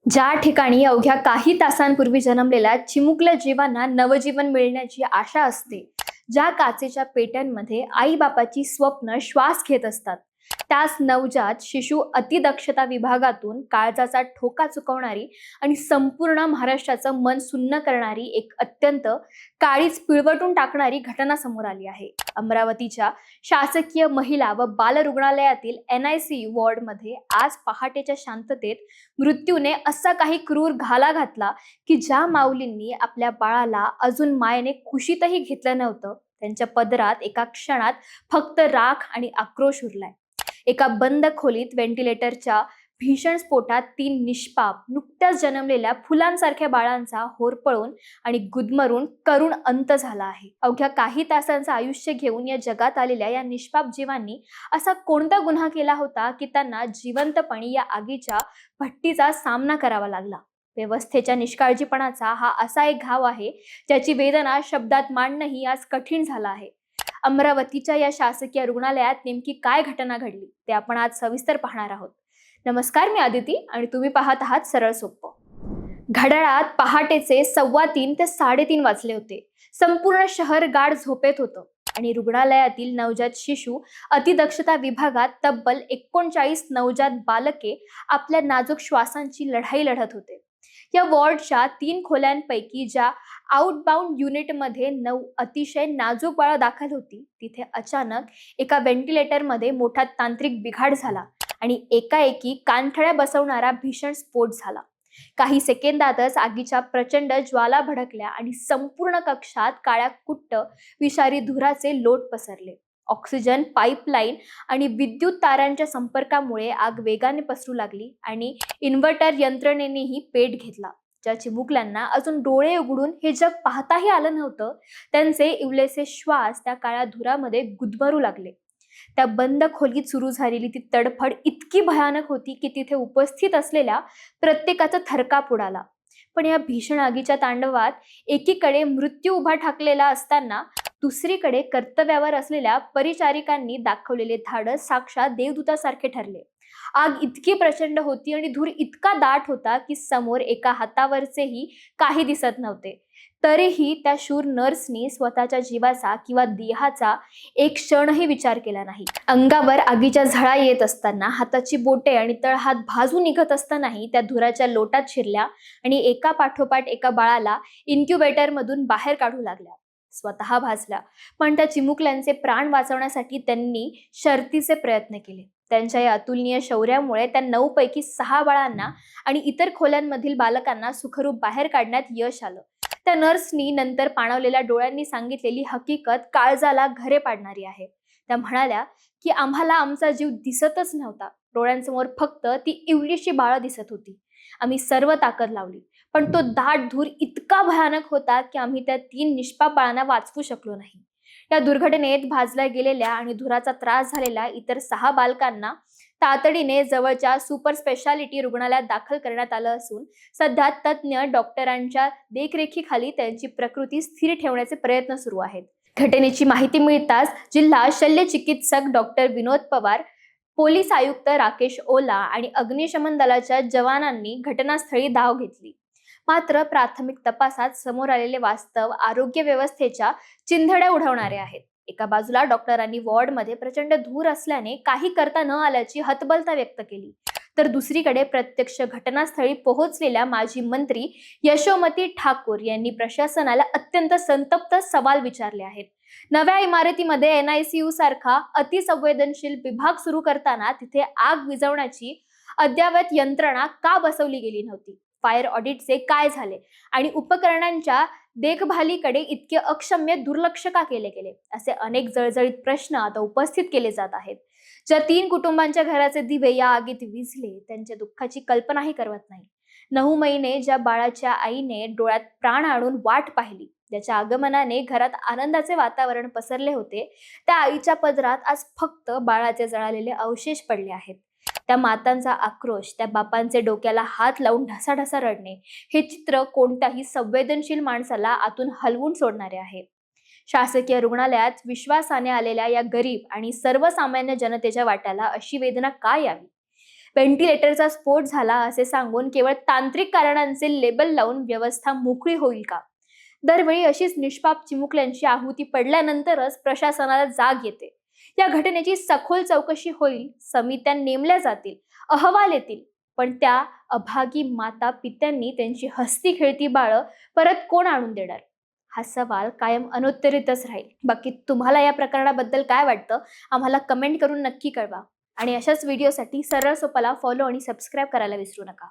ज्या ठिकाणी अवघ्या काही तासांपूर्वी जन्मलेल्या चिमुकल्या जीवांना नवजीवन मिळण्याची आशा असते, ज्या काचेच्या पेट्यांमध्ये आईबापाची स्वप्न श्वास घेत असतात, त्याच नवजात शिशु अतिदक्षता विभागातून काळजाचा ठोका चुकवणारी आणि संपूर्ण महाराष्ट्राचं मन सुन्न करणारी एक अत्यंत काळीच पिळवटून टाकणारी घटना समोर आली आहे. अमरावतीच्या शासकीय महिला व बाल रुग्णालयातील NICU वॉर्डमध्ये आज पहाटेच्या शांततेत मृत्यूने असा काही क्रूर घाला घातला की ज्या माऊलींनी आपल्या बाळाला अजून मायेने कुशीतही घेतलं नव्हतं, त्यांच्या पदरात एका क्षणात फक्त राख आणि आक्रोश उरलाय. एका बंद खोलीत व्हेंटिलेटरच्या भीषण स्फोटात 3 निष्पाप नुकत्याच जन्मलेल्या फुलांसारख्या बाळांचा होरपळून आणि गुदमरून करुण अंत झाला आहे. अवघ्या काही तासांचं आयुष्य घेऊन या जगात आलेल्या या निष्पाप जीवांनी असा कोणता गुन्हा केला होता की त्यांना जिवंतपणी या आगीच्या भट्टीचा सामना करावा लागला? व्यवस्थेच्या निष्काळजीपणाचा हा असा एक घाव आहे ज्याची वेदना शब्दात मांडणंही आज कठीण झालं आहे. अमरावतीच्या या शासकीय रुग्णालयात नेमकी काय घटना घडली ते आपण आज सविस्तर पाहणार आहोत. नमस्कार, मी आदिती आणि तुम्ही पाहत आहात सरळ सोप्पं. घड्याळात पहाटेचे 3:15 ते 3:30 वाजले होते. संपूर्ण शहर गाढ झोपेत होतं आणि रुग्णालयातील नवजात शिशु अतिदक्षता विभागात तब्बल 39 नवजात बालके आपल्या नाजूक श्वासांची लढाई लढत होते. या वॉर्डच्या 3 खोल्यांपैकी ज्या आउटबाउंड युनिटमध्ये 9 अतिशय नाजूक बाळं दाखल होती, तिथे अचानक एका व्हेंटिलेटरमध्ये मोठा तांत्रिक बिघाड झाला आणि एकाएकी कानठळ्या बसवणारा भीषण स्फोट झाला. काही सेकंदातच आगीच्या प्रचंड ज्वाला भडकल्या आणि संपूर्ण कक्षात काळ्या कुट्ट विषारी धुराचे लोट पसरले. ऑक्सिजन पाईपलाईन आणि विद्युत तारांच्या संपर्कामुळे आग वेगाने पसरू लागली आणि इन्व्हर्टर यंत्रणेनेही पेट घेतला. ज्या चिमुकल्यांना अजून डोळे उघडून हे जग पाहताही आलं नव्हतं, त्यांचे इवलेसे श्वास त्या काळ्या धुरामध्ये गुदमरू लागले. त्या बंद खोलीत सुरू झालेली ती तडफड इतकी भयानक होती की तिथे उपस्थित असलेल्या प्रत्येकाचा थरकाप उडाला. पण या भीषण आगीच्या तांडवात एकीकडे मृत्यू उभा ठाकलेला असताना दुसरीकडे कर्तव्यावर असलेल्या परिचारिकांनी दाखवलेले धाडस साक्षात देवदूतासारखे ठरले. आग इतकी प्रचंड होती आणि धूर इतका दाट होता की समोर एका हातावरचेही काही दिसत नव्हते. तरीही त्या शूर नर्सनी स्वतःच्या जीवाचा किंवा देहाचा एक क्षणही विचार केला नाही. अंगावर आगीच्या झळा येत असताना हाताची बोटे आणि तळहात भाजून निघत असतानाही त्या धुराच्या लोटात शिरल्या आणि एका पाठोपाठ एका बाळाला इन्क्युबेटरमधून बाहेर काढू लागल्या. स्वतः भाजल्या, पण त्या चिमुकल्यांचे प्राण वाचवण्यासाठी त्यांनी शर्तीचे प्रयत्न केले. त्यांच्या या अतुलनीय शौर्यामुळे त्या 9 पैकी 6 बाळांना आणि इतर खोल्यांमधील बालकांना सुखरूप बाहेर काढण्यात यश आलं. त्या नर्सनी नंतर पाणावलेल्या डोळ्यांनी सांगितलेली हकीकत काळजाला घरे पाडणारी आहे. त्या म्हणाल्या की आम्हाला आमचा जीव दिसतच नव्हता. डोळ्यांसमोर फक्त ती इवलीशी बाळं दिसत होती. आम्ही सर्व ताकद लावली, पण तो दाट धूर इतका भयानक होता की आम्ही त्या 3 निष्पाप बाळांना वाचवू शकलो नाही. या दुर्घटनेत भाजल्या गेलेल्या आणि धुराचा त्रास झालेल्या इतर 6 बालकांना तातडीने जवळच्या सुपर स्पेशालिटी रुग्णालयात दाखल करण्यात आलं असून सध्या तज्ज्ञ डॉक्टरांच्या देखरेखीखाली त्यांची प्रकृती स्थिर ठेवण्याचे प्रयत्न सुरू आहेत. घटनेची माहिती मिळताच जिल्हा शल्य चिकित्सक डॉक्टर विनोद पवार, पोलीस आयुक्त राकेश ओला आणि अग्निशमन दलाच्या जवानांनी घटनास्थळी धाव घेतली. मात्र प्राथमिक तपासात समोर आलेले वास्तव आरोग्य व्यवस्थेच्या चिंधड्या उडवणारे आहेत. एका बाजूला डॉक्टरांनी वॉर्डमध्ये प्रचंड धूर असल्याने काही करता न आल्याची हतबलता व्यक्त केली, तर दुसरीकडे प्रत्यक्ष घटनास्थळी पोहोचलेल्या माजी मंत्री यशोमती ठाकूर यांनी प्रशासनाला अत्यंत संतप्त सवाल विचारले आहेत. नव्या इमारतीमध्ये NICU सारखा अतिसंवेदनशील विभाग सुरू करताना तिथे आग विझवण्याची अद्ययावत यंत्रणा का बसवली गेली नव्हती? फायर ऑडिटचे काय झाले आणि उपकरणांच्या देखभालीकडे इतके अक्षम्य दुर्लक्ष का केले गेले? असे अनेक जळजळीत प्रश्न आता उपस्थित केले जात आहेत. ज्या 3 कुटुंबांच्या घराचे दिवे या आगीत विझले, त्यांच्या दुःखाची कल्पनाही करवत नाही. 9 महिने ज्या बाळाच्या आईने डोळ्यात प्राण आणून वाट पाहिली, ज्याच्या आगमनाने घरात आनंदाचे वातावरण पसरले होते, त्या आईच्या पदरात आज फक्त बाळाचे जळालेले अवशेष पडले आहेत. त्या मातांचा आक्रोश, त्या बापांचे डोक्याला हात लावून ढसाढसा रडणे, हे चित्र कोणत्याही संवेदनशील माणसाला आतून हलवून सोडणारे आहे. शासकीय रुग्णालयात विश्वासाने आलेल्या या गरीब आणि सर्वसामान्य जनतेच्या वाट्याला अशी वेदना का यावी? व्हेंटिलेटरचा स्फोट झाला असे सांगून केवळ तांत्रिक कारणांचे लेबल लावून व्यवस्था मोकळी होईल का? दरवेळी अशीच निष्पाप चिमुकल्यांची आहुती पडल्यानंतरच प्रशासनाला जाग येते. या घटनेची सखोल चौकशी होईल, समित्या नेमल्या जातील, अहवाल येतील, पण त्या अभागी माता पित्यांनी त्यांची हसती खेळती बाळं परत कोण आणून देणार? हा सवाल कायम अनुत्तरितच राहील. बाकी तुम्हाला या प्रकरणाबद्दल काय वाटतं? आम्हाला कमेंट करून नक्की कळवा. आणि अशाच व्हिडिओसाठी सरळ सोपाला फॉलो आणि सबस्क्राईब करायला विसरू नका.